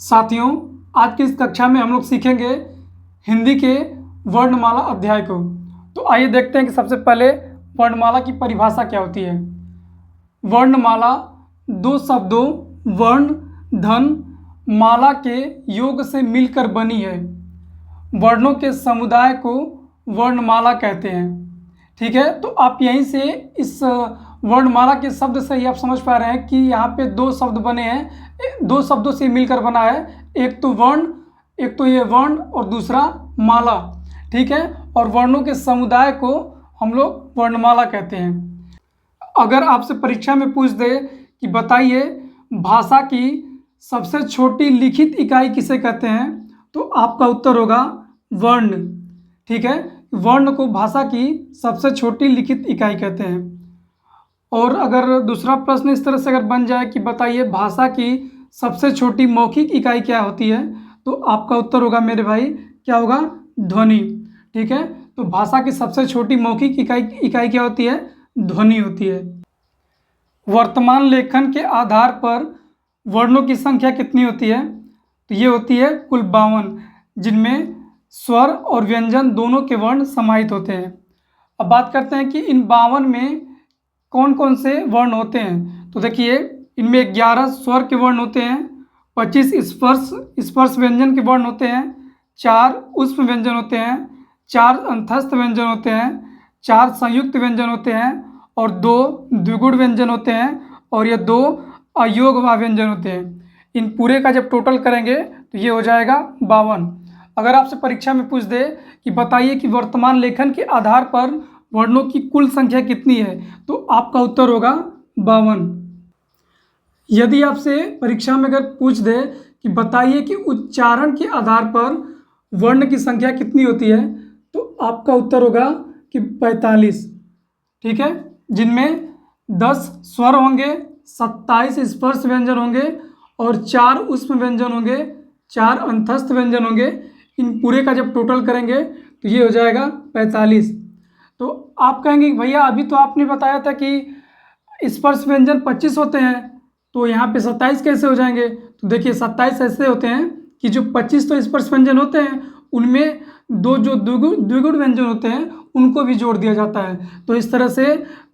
साथियों, आज की इस कक्षा में हम लोग सीखेंगे हिंदी के वर्णमाला अध्याय को। तो आइए देखते हैं कि सबसे पहले वर्णमाला की परिभाषा क्या होती है। वर्णमाला दो शब्दों वर्ण, धन, माला के योग से मिलकर बनी है। वर्णों के समुदाय को वर्णमाला कहते हैं। ठीक है, तो आप यहीं से इस वर्णमाला के शब्द से ही आप समझ पा रहे हैं कि यहाँ पे दो शब्द बने हैं, दो शब्दों से मिलकर बना है। एक तो वर्ण, एक तो ये वर्ण और दूसरा माला। ठीक है, और वर्णों के समुदाय को हम लोग वर्णमाला कहते हैं। अगर आपसे परीक्षा में पूछ दे कि बताइए भाषा की सबसे छोटी लिखित इकाई किसे कहते हैं, तो आपका उत्तर होगा वर्ण। ठीक है, वर्ण को भाषा की सबसे छोटी लिखित इकाई कहते हैं। और अगर दूसरा प्रश्न इस तरह से अगर बन जाए कि बताइए भाषा की सबसे छोटी मौखिक इकाई क्या होती है, तो आपका उत्तर होगा मेरे भाई, क्या होगा? ध्वनि। ठीक है, तो भाषा की सबसे छोटी मौखिक इकाई क्या होती है? ध्वनि होती है। वर्तमान लेखन के आधार पर वर्णों की संख्या कितनी होती है? तो ये होती है कुल 52, जिनमें स्वर और व्यंजन दोनों के वर्ण समाहित होते हैं। अब बात करते हैं कि इन 52 में कौन कौन से वर्ण होते हैं। तो देखिए, इनमें 11 स्वर के वर्ण होते हैं, 25 स्पर्श व्यंजन के वर्ण होते हैं, 4 ऊष्म व्यंजन होते हैं, 4 अंतस्थ व्यंजन होते हैं, 4 संयुक्त व्यंजन होते हैं और 2 द्विगुण व्यंजन होते हैं और ये 2 अयोगवा व्यंजन होते हैं। इन पूरे का जब टोटल करेंगे तो ये हो जाएगा 52। अगर आपसे परीक्षा में पूछ दे कि बताइए कि वर्तमान लेखन के आधार पर वर्णों की कुल संख्या कितनी है, तो आपका उत्तर होगा 52। यदि आपसे परीक्षा में अगर पूछ दे कि बताइए कि उच्चारण के आधार पर वर्ण की संख्या कितनी होती है, तो आपका उत्तर होगा कि 45। ठीक है, जिनमें 10 स्वर होंगे, 27 स्पर्श व्यंजन होंगे और 4 ऊष्म व्यंजन होंगे, 4 अंतस्थ व्यंजन होंगे। इन पूरे का जब टोटल करेंगे तो ये हो जाएगा 45। तो आप कहेंगे कि भैया अभी तो आपने बताया था कि स्पर्श व्यंजन 25 होते हैं, तो यहाँ पे 27 कैसे हो जाएंगे? तो देखिए 27 ऐसे होते हैं कि जो 25 तो स्पर्श व्यंजन होते हैं, उनमें 2 जो द्विगुण व्यंजन होते हैं उनको भी जोड़ दिया जाता है। तो इस तरह से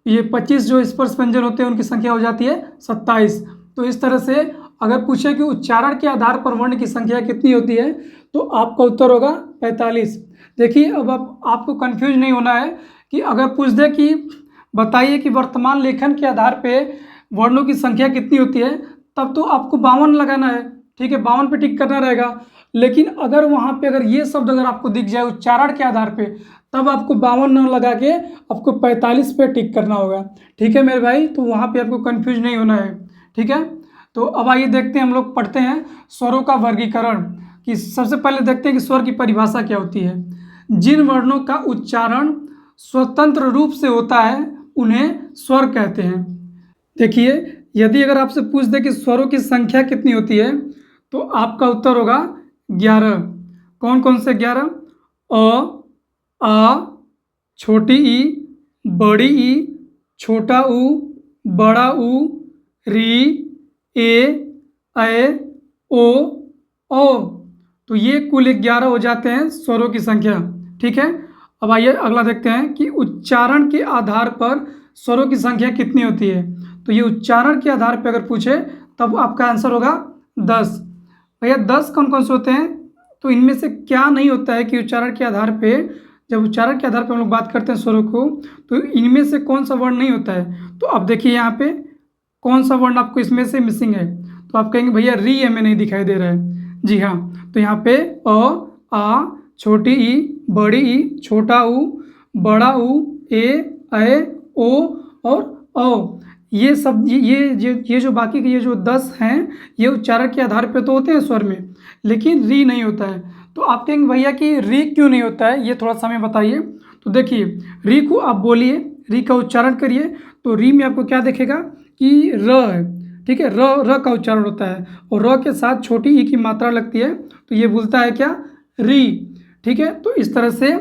ये 25 जो स्पर्श व्यंजन होते हैं उनकी संख्या हो जाती है 27। तो इस तरह से अगर पूछे कि उच्चारण के आधार पर वर्ण की संख्या कितनी होती है, तो आपका उत्तर होगा 45। देखिए, अब आपको कंफ्यूज नहीं होना है कि अगर पूछ दे कि बताइए कि वर्तमान लेखन के आधार पे वर्णों की संख्या कितनी होती है, तब तो आपको 52 लगाना है। ठीक है, 52 पे टिक करना रहेगा। लेकिन अगर वहाँ पे अगर ये शब्द अगर आपको दिख जाए उच्चारण के आधार पे, तब आपको 52 न लगा के आपको 45 पे टिक करना होगा। ठीक है मेरे भाई, तो वहाँ पे आपको कंफ्यूज नहीं होना है। ठीक है, तो अब आइए देखते हैं, हम लोग पढ़ते हैं स्वरों का वर्गीकरण। कि सबसे पहले देखते हैं कि स्वर की परिभाषा क्या होती है। जिन वर्णों का उच्चारण स्वतंत्र रूप से होता है उन्हें स्वर कहते हैं। देखिए, यदि अगर आपसे पूछ दे कि स्वरों की संख्या कितनी होती है, तो आपका उत्तर होगा 11। कौन कौन से 11? अ, आ, छोटी ई, बड़ी ई, छोटा ऊ, बड़ा ऊ, री, ए, ओ, ओ। तो ये कुल 11 हो जाते हैं स्वरों की संख्या। ठीक है, अब आइए अगला देखते हैं कि उच्चारण के आधार पर स्वरों की संख्या कितनी होती है। तो ये उच्चारण के आधार पर अगर पूछे तब आपका आंसर होगा 10। भैया 10 कौन कौन से होते हैं? तो इनमें से क्या नहीं होता है कि उच्चारण के आधार पे, जब उच्चारण के आधार पर हम लोग बात करते हैं स्वरों को, तो इनमें से कौन सा वर्ण नहीं होता है? तो अब देखिए यहाँ पे कौन सा वर्ण आपको इसमें से मिसिंग है। तो आप कहेंगे भैया री हमें नहीं दिखाई दे रहा है। जी हाँ, तो यहाँ पे अ, आ, छोटी ई, बड़ी ई, छोटा ऊ, बड़ा ऊ, ए, ओ और औ। ये सब ये जो बाकी के ये जो 10 हैं, ये उच्चारण के आधार पे तो होते हैं स्वर में, लेकिन री नहीं होता है। तो आप कहेंगे भैया कि री क्यों नहीं होता है, ये थोड़ा सा हमें बताइए। तो देखिए, री को आप बोलिए, री का उच्चारण करिए, तो री में आपको क्या दिखेगा कि र है। ठीक है, र का उच्चारण होता है और र के साथ छोटी ई की मात्रा लगती है, तो ये बोलता है क्या? री। ठीक है, तो इस तरह से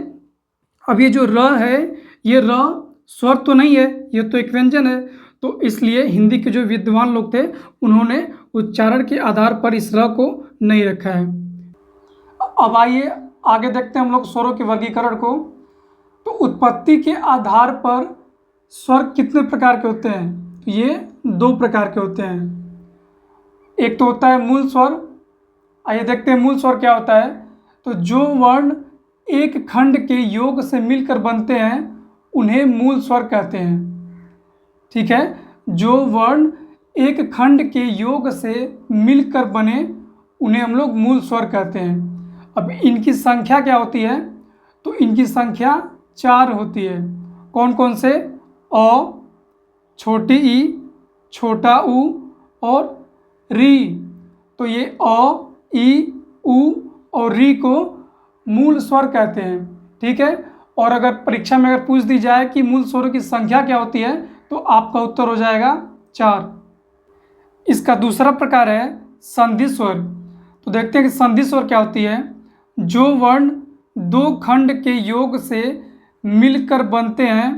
अब ये जो र है, ये र स्वर तो नहीं है, ये तो एक व्यंजन है। तो इसलिए हिंदी के जो विद्वान लोग थे उन्होंने उच्चारण के आधार पर इस र को नहीं रखा है। अब आइए आगे देखते हैं हम लोग स्वरों के वर्गीकरण को। तो उत्पत्ति के आधार पर स्वर कितने प्रकार के होते हैं? तो ये 2 प्रकार के होते हैं। एक तो होता है मूल स्वर। आइए देखते हैं मूल स्वर क्या होता है। तो जो वर्ण एक खंड के योग से मिलकर बनते हैं उन्हें मूल स्वर कहते हैं। ठीक है, जो वर्ण एक खंड के योग से मिलकर बने उन्हें हम लोग मूल स्वर कहते हैं। अब इनकी संख्या क्या होती है? तो इनकी संख्या 4 होती है। कौन कौन से? अ, छोटी ई, छोटा ऊ और री। तो ये अ, ई, उ और री को मूल स्वर कहते हैं। ठीक है, और अगर परीक्षा में अगर पूछ दी जाए कि मूल स्वरों की संख्या क्या होती है तो आपका उत्तर हो जाएगा 4। इसका दूसरा प्रकार है संधि स्वर। तो देखते हैं कि संधि स्वर क्या होती है। जो वर्ण 2 खंड के योग से मिलकर बनते हैं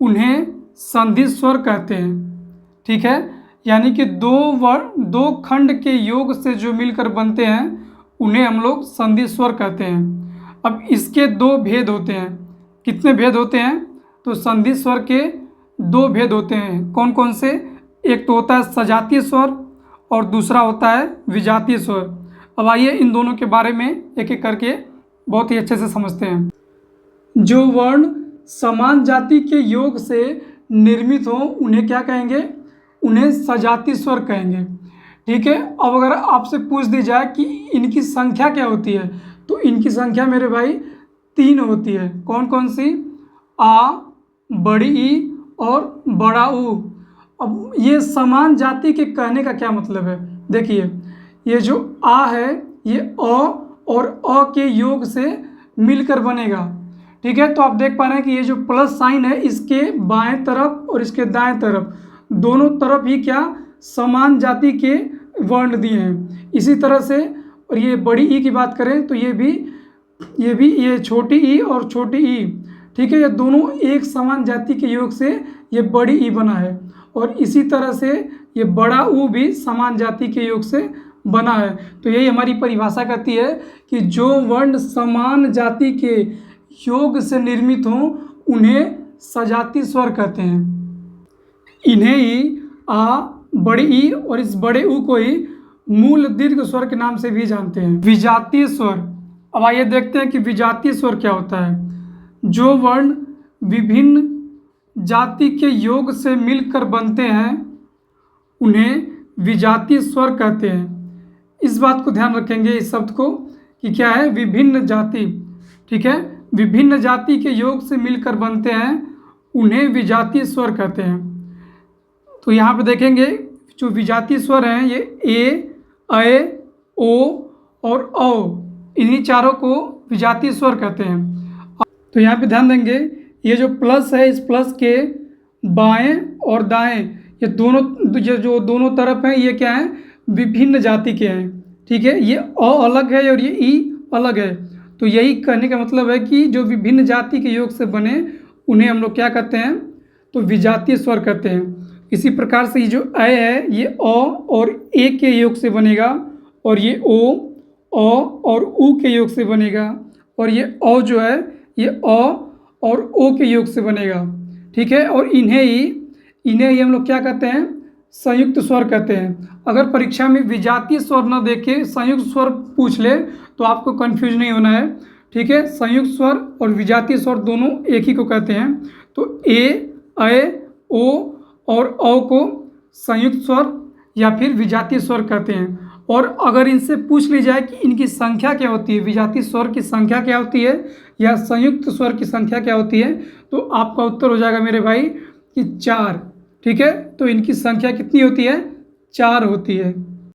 उन्हें संधि स्वर कहते हैं। ठीक है, यानी कि 2 खंड के योग से जो मिलकर बनते हैं उन्हें हम लोग संधि स्वर कहते हैं। अब इसके 2 भेद होते हैं। कितने भेद होते हैं? तो संधि स्वर के 2 भेद होते हैं। कौन कौन से? एक तो होता है सजातीय स्वर और दूसरा होता है विजातीय स्वर। अब आइए इन दोनों के बारे में एक एक करके बहुत ही अच्छे से समझते हैं। जो वर्ण समान जाति के योग से निर्मित हो उन्हें क्या कहेंगे? उन्हें सजातीय स्वर कहेंगे। ठीक है, अब अगर आपसे पूछ दी जाए कि इनकी संख्या क्या होती है तो इनकी संख्या मेरे भाई 3 होती है। कौन कौन सी? आ, बड़ी ई और बड़ा ऊ। अब ये समान जाति के कहने का क्या मतलब है? देखिए, ये जो आ है ये अ और अ के योग से मिलकर बनेगा। ठीक है, तो आप देख पा रहे हैं कि ये जो प्लस साइन है इसके बाएं तरफ और इसके दाएं तरफ दोनों तरफ ही क्या समान जाति के वर्ण दिए हैं। इसी तरह से और ये बड़ी ई की बात करें तो ये भी ये छोटी ई और छोटी ई। ठीक है, ये दोनों एक समान जाति के योग से ये बड़ी ई बना है और इसी तरह से ये बड़ा ऊ भी समान जाति के योग से बना है। तो यही हमारी परिभाषा कहती है कि जो वर्ण समान जाति के योग से निर्मित हों उन्हें सजातीय स्वर कहते हैं। इन्हें ही आ, बड़ी ई और इस बड़े ऊ को ही मूल दीर्घ स्वर के नाम से भी जानते हैं। विजातीय स्वर। अब आइए देखते हैं कि विजातीय स्वर क्या होता है। जो वर्ण विभिन्न जाति के योग से मिलकर बनते हैं उन्हें विजातीय स्वर कहते हैं। इस बात को ध्यान रखेंगे इस शब्द को कि क्या है? विभिन्न जाति। ठीक है, विभिन्न जाति के योग से मिलकर बनते हैं उन्हें विजातीय स्वर कहते हैं। तो यहाँ पे देखेंगे जो विजातीय स्वर हैं ये ए, ओ और औ, इन्हीं चारों को विजातीय स्वर कहते हैं। तो यहाँ पे ध्यान देंगे ये जो प्लस है इस प्लस के बाएं और दाएं ये दोनों तरफ हैं ये क्या है? विभिन्न जाति के हैं। ठीक है, ये अ अलग है और ये ई अलग है। तो यही कहने का मतलब है कि जो विभिन्न जाति के योग से बने उन्हें हम लोग क्या कहते हैं? तो विजातीय स्वर कहते हैं। इसी प्रकार से ये जो अ है ये अ और ए के योग से बनेगा और ये ओ अ और उ के योग से बनेगा और ये औ जो है ये अ और ओ के योग से बनेगा। ठीक है, और इन्हें ही हम लोग क्या कहते हैं? संयुक्त स्वर कहते हैं। अगर परीक्षा में विजातीय स्वर न देके संयुक्त स्वर पूछ ले तो आपको कंफ्यूज नहीं होना है। ठीक है, संयुक्त स्वर और विजातीय स्वर दोनों एक ही को कहते हैं। तो ए, ओ और औ को संयुक्त स्वर या फिर विजातीय स्वर कहते हैं। और अगर इनसे पूछ ली जाए कि इनकी संख्या क्या होती है, विजातीय स्वर की संख्या क्या होती है या संयुक्त स्वर की संख्या क्या होती है, तो आपका उत्तर हो जाएगा मेरे भाई कि 4। ठीक है, तो इनकी संख्या कितनी होती है? 4 होती है।